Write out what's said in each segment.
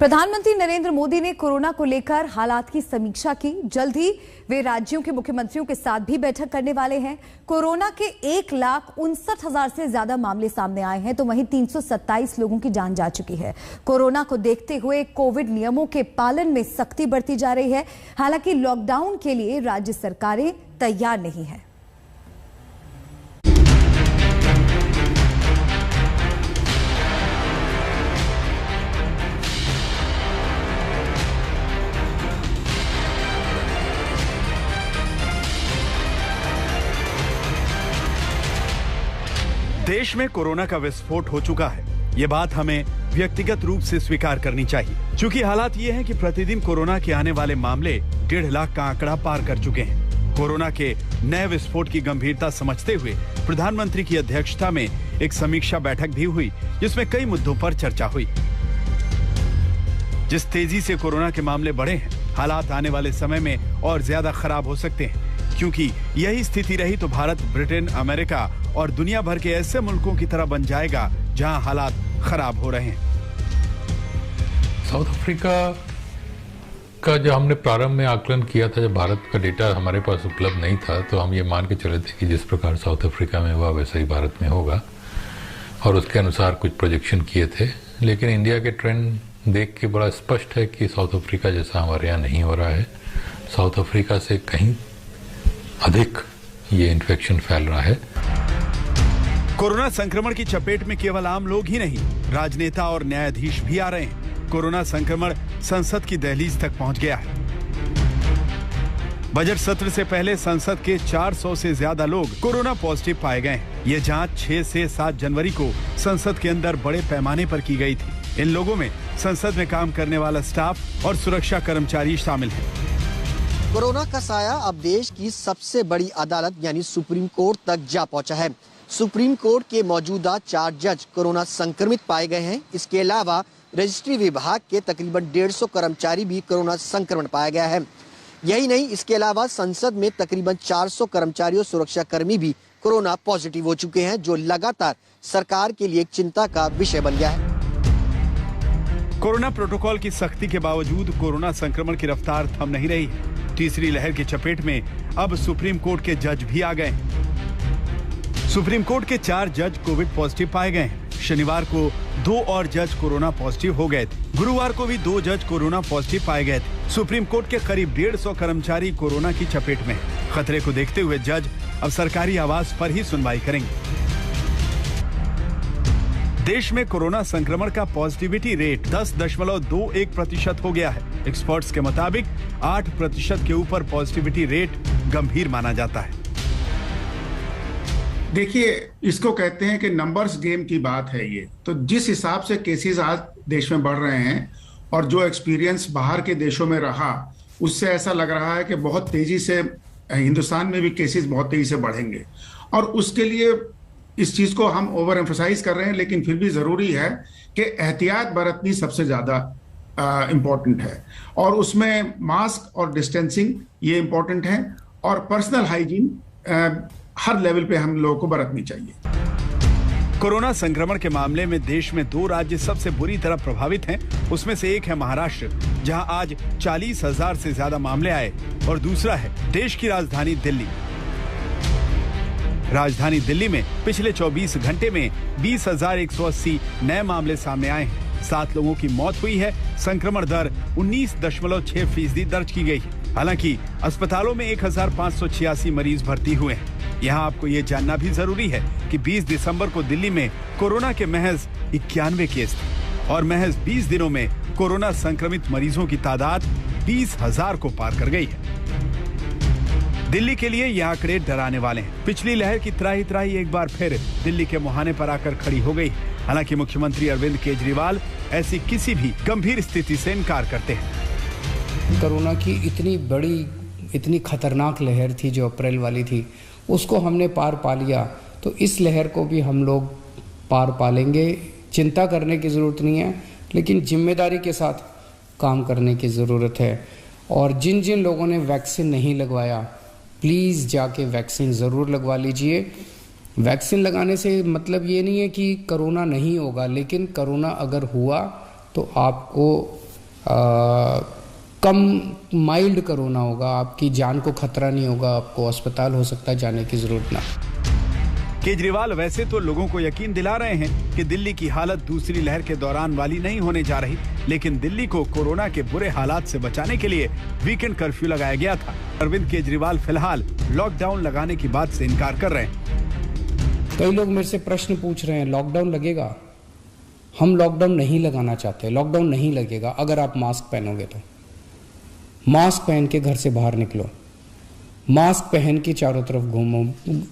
प्रधानमंत्री नरेंद्र मोदी ने कोरोना को लेकर हालात की समीक्षा की। जल्द ही वे राज्यों के मुख्यमंत्रियों के साथ भी बैठक करने वाले हैं। कोरोना के 1,59,000 से ज्यादा मामले सामने आए हैं, तो वहीं 327 लोगों की जान जा चुकी है। कोरोना को देखते हुए कोविड नियमों के पालन में सख्ती बरती जा रही है। हालांकि लॉकडाउन के लिए राज्य सरकारें तैयार नहीं है। देश में कोरोना का विस्फोट हो चुका है। ये बात हमें व्यक्तिगत रूप से स्वीकार करनी चाहिए, क्योंकि हालात ये हैं कि प्रतिदिन कोरोना के आने वाले मामले 1.5 लाख का आंकड़ा पार कर चुके हैं। कोरोना के नए विस्फोट की गंभीरता समझते हुए प्रधानमंत्री की अध्यक्षता में एक समीक्षा बैठक भी हुई, जिसमें कई मुद्दों पर चर्चा हुई। जिस तेजी से कोरोना के मामले बढ़े हैं, हालात आने वाले समय में और ज्यादा खराब हो सकते हैं, क्योंकि यही स्थिति रही तो भारत, ब्रिटेन, अमेरिका और दुनिया भर के ऐसे मुल्कों की तरह बन जाएगा जहां हालात खराब हो रहे हैं। साउथ अफ्रीका का जब हमने प्रारंभ में आकलन किया था, जब भारत का डेटा हमारे पास उपलब्ध नहीं था, तो हम ये मान के चले थे कि जिस प्रकार साउथ अफ्रीका में हुआ वैसा ही भारत में होगा, और उसके अनुसार कुछ प्रोजेक्शन किए थे। लेकिन इंडिया के ट्रेंड देख के बड़ा स्पष्ट है कि साउथ अफ्रीका जैसा हमारे यहाँ नहीं हो रहा है। साउथ अफ्रीका से कहीं अधिक ये इन्फेक्शन फैल रहा है। कोरोना संक्रमण की चपेट में केवल आम लोग ही नहीं, राजनेता और न्यायाधीश भी आ रहे हैं। कोरोना संक्रमण संसद की दहलीज तक पहुंच गया है। बजट सत्र से पहले संसद के 400 से ज्यादा लोग कोरोना पॉजिटिव पाए गए हैं। ये जांच 6 से 7 जनवरी को संसद के अंदर बड़े पैमाने पर की गई थी। इन लोगों में संसद में काम करने वाला स्टाफ और सुरक्षा कर्मचारी शामिल हैं। कोरोना का साया अब देश की सबसे बड़ी अदालत यानी सुप्रीम कोर्ट तक जा पहुंचा है। सुप्रीम कोर्ट के मौजूदा 4 जज कोरोना संक्रमित पाए गए हैं। इसके अलावा रजिस्ट्री विभाग के तकरीबन 150 कर्मचारी भी कोरोना संक्रमण पाया गया है। यही नहीं, इसके अलावा संसद में तकरीबन 400 कर्मचारी और सुरक्षा कर्मी भी कोरोना पॉजिटिव हो चुके हैं, जो लगातार सरकार के लिए एक चिंता का विषय बन गया है। कोरोना प्रोटोकॉल की सख्ती के बावजूद कोरोना संक्रमण की रफ्तार थम नहीं रही है। तीसरी लहर की चपेट में अब सुप्रीम कोर्ट के जज भी आ गए हैं। सुप्रीम कोर्ट के 4 जज कोविड पॉजिटिव पाए गए हैं। शनिवार को 2 और जज कोरोना पॉजिटिव हो गए थे। गुरुवार को भी 2 जज कोरोना पॉजिटिव पाए गए थे। सुप्रीम कोर्ट के करीब 150 कर्मचारी कोरोना की चपेट में हैं। खतरे को देखते हुए जज अब सरकारी आवाज पर ही सुनवाई करेंगे। देश में कोरोना संक्रमण का पॉजिटिविटी रेट 10.21% हो गया है। एक्सपर्ट्स के मुताबिक 8% के ऊपर पॉजिटिविटी रेट गंभीर माना जाता है। देखिए, इसको कहते हैं कि नंबर्स गेम की बात है ये। तो जिस हिसाब से केसेस आज देश में बढ़ रहे हैं और जो एक्सपीरियंस बाहर के देशों में रहा, उससे ऐसा लग रहा है कि बहुत तेजी से हिंदुस्तान में भी केसेस बहुत तेजी से बढ़ेंगे। और उसके लिए इस चीज को हम ओवर एम्फसाइज कर रहे हैं, लेकिन फिर भी जरूरी है कि एहतियात बरतनी सबसे ज्यादा इम्पोर्टेंट है, और उसमें मास्क और डिस्टेंसिंग ये इम्पोर्टेंट है, और पर्सनल हाइजीन हर लेवल पे हम लोगों को बरतनी चाहिए। कोरोना संक्रमण के मामले में देश में 2 राज्य सबसे बुरी तरह प्रभावित हैं। उसमें से एक है महाराष्ट्र, जहां आज 40,000 से ज्यादा मामले आए, और दूसरा है देश की राजधानी दिल्ली। राजधानी दिल्ली में पिछले 24 घंटे में 20,180 नए मामले सामने आए हैं। 7 लोगों की मौत हुई है। संक्रमण दर 19.6% दर्ज की गई है। हालांकि अस्पतालों में 1,586 मरीज भर्ती हुए हैं। यहाँ आपको ये जानना भी जरूरी है कि 20 दिसंबर को दिल्ली में कोरोना के महज 91 केस थे, और महज 20 दिनों में कोरोना संक्रमित मरीजों की तादाद 20,000 को पार कर गई है। दिल्ली के लिए ये आंकड़े डराने वाले हैं। पिछली लहर की त्राही एक बार फिर दिल्ली के मुहाने पर आकर खड़ी हो गई। हालांकि मुख्यमंत्री अरविंद केजरीवाल ऐसी किसी भी गंभीर स्थिति से इनकार करते हैं। कोरोना की इतनी बड़ी, इतनी खतरनाक लहर थी जो अप्रैल वाली थी, उसको हमने पार पा लिया, तो इस लहर को भी हम लोग पार पा लेंगे। चिंता करने की ज़रूरत नहीं है, लेकिन जिम्मेदारी के साथ काम करने की ज़रूरत है। और जिन जिन लोगों ने वैक्सीन नहीं लगवाया, प्लीज़ जाके वैक्सीन ज़रूर लगवा लीजिए। वैक्सीन लगाने से मतलब ये नहीं है कि कोरोना नहीं होगा, लेकिन कोरोना अगर हुआ तो आपको कम माइल्ड कोरोना होगा, आपकी जान को खतरा नहीं होगा, आपको अस्पताल हो सकता है जाने की जरूरत ना। केजरीवाल वैसे तो लोगों को यकीन दिला रहे हैं कि दिल्ली की हालत दूसरी लहर के दौरान वाली नहीं होने जा रही, लेकिन दिल्ली को कोरोना के बुरे हालात से बचाने के लिए वीकेंड कर्फ्यू लगाया गया था। अरविंद केजरीवाल फिलहाल लॉकडाउन लगाने की बात से इनकार कर रहे हैं। कई लोग मेरे से प्रश्न पूछ रहे हैं लॉकडाउन लगेगा। हम लॉकडाउन नहीं लगाना चाहते, लॉकडाउन नहीं लगेगा अगर आप मास्क पहनोगे तो। मास्क पहन के घर से बाहर निकलो, मास्क पहन के चारों तरफ घूमो,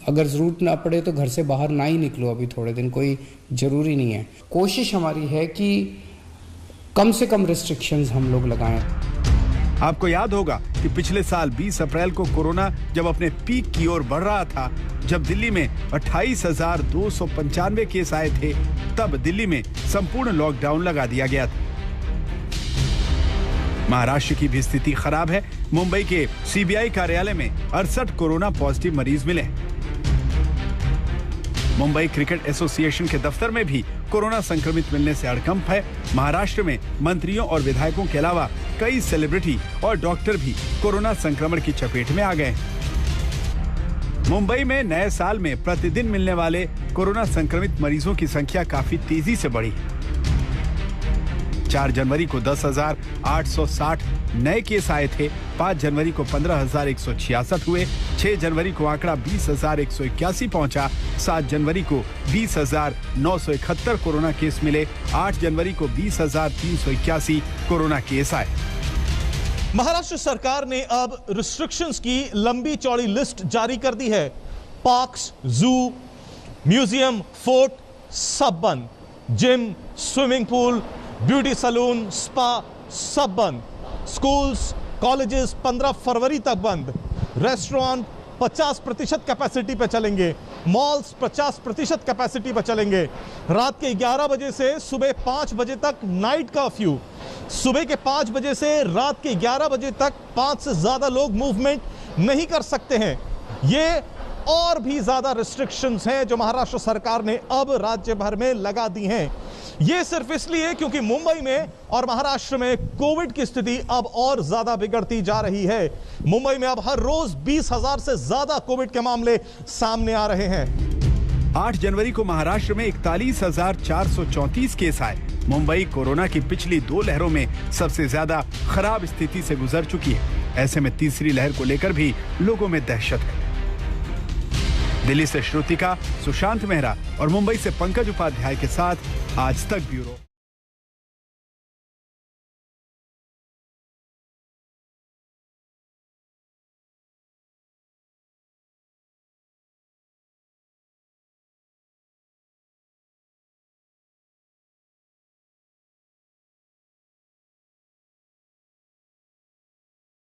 अगर जरूरत ना पड़े तो घर से बाहर ना ही निकलो अभी थोड़े दिन, कोई जरूरी नहीं है। कोशिश हमारी है कि कम से कम रिस्ट्रिक्शंस हम लोग लगाएं। आपको याद होगा कि पिछले साल 20 अप्रैल को कोरोना जब अपने पीक की ओर बढ़ रहा था, जब दिल्ली में 28,295 केस आए थे, तब दिल्ली में संपूर्ण लॉकडाउन लगा दिया गया था। महाराष्ट्र की भी स्थिति खराब है। मुंबई के सीबीआई कार्यालय में 68 कोरोना पॉजिटिव मरीज मिले। मुंबई क्रिकेट एसोसिएशन के दफ्तर में भी कोरोना संक्रमित मिलने से हड़कंप है। महाराष्ट्र में मंत्रियों और विधायकों के अलावा कई सेलिब्रिटी और डॉक्टर भी कोरोना संक्रमण की चपेट में आ गए। मुंबई में नए साल में प्रतिदिन मिलने वाले कोरोना संक्रमित मरीजों की संख्या काफी तेजी से बढ़ी। 4 जनवरी को 10,860 नए केस आए थे। 5 जनवरी को 15,166 हुए। 6 जनवरी को आंकड़ा 20,181 पहुंचा। 7 जनवरी को 20,971 कोरोना केस मिले। 8 जनवरी को 20,381 कोरोना केस आए। महाराष्ट्र सरकार ने अब रिस्ट्रिक्शंस की लंबी चौड़ी लिस्ट जारी कर दी है। पार्क्स, जू, म्यूजियम, फोर्ट सब बंद। Gym, swimming pool, beauty salon, spa सब बंद। स्कूल्स, कॉलेजेस 15 फरवरी तक बंद। रेस्टोरेंट 50% कैपेसिटी पे चलेंगे। मॉल्स 50% कैपेसिटी पे चलेंगे। रात के 11 बजे से सुबह 5 बजे तक नाइट कर्फ्यू। सुबह के 5 बजे से रात के 11 बजे तक 5 से ज्यादा लोग मूवमेंट नहीं कर सकते हैं। ये और भी ज्यादा रिस्ट्रिक्शंस हैं जो महाराष्ट्र सरकार ने अब राज्य भर में लगा दी हैं। ये सिर्फ इसलिए क्योंकि मुंबई में और महाराष्ट्र में कोविड की स्थिति अब और ज्यादा बिगड़ती जा रही है। मुंबई में अब हर रोज 20,000 से ज्यादा कोविड के मामले सामने आ रहे हैं। 8 जनवरी को महाराष्ट्र में 41,434 केस आए। मुंबई कोरोना की पिछली 2 लहरों में सबसे ज्यादा खराब स्थिति से गुजर चुकी है। ऐसे में तीसरी लहर को लेकर भी लोगों में दहशत है। दिल्ली से श्रुतिका, सुशांत मेहरा और मुंबई से पंकज उपाध्याय के साथ आज तक ब्यूरो।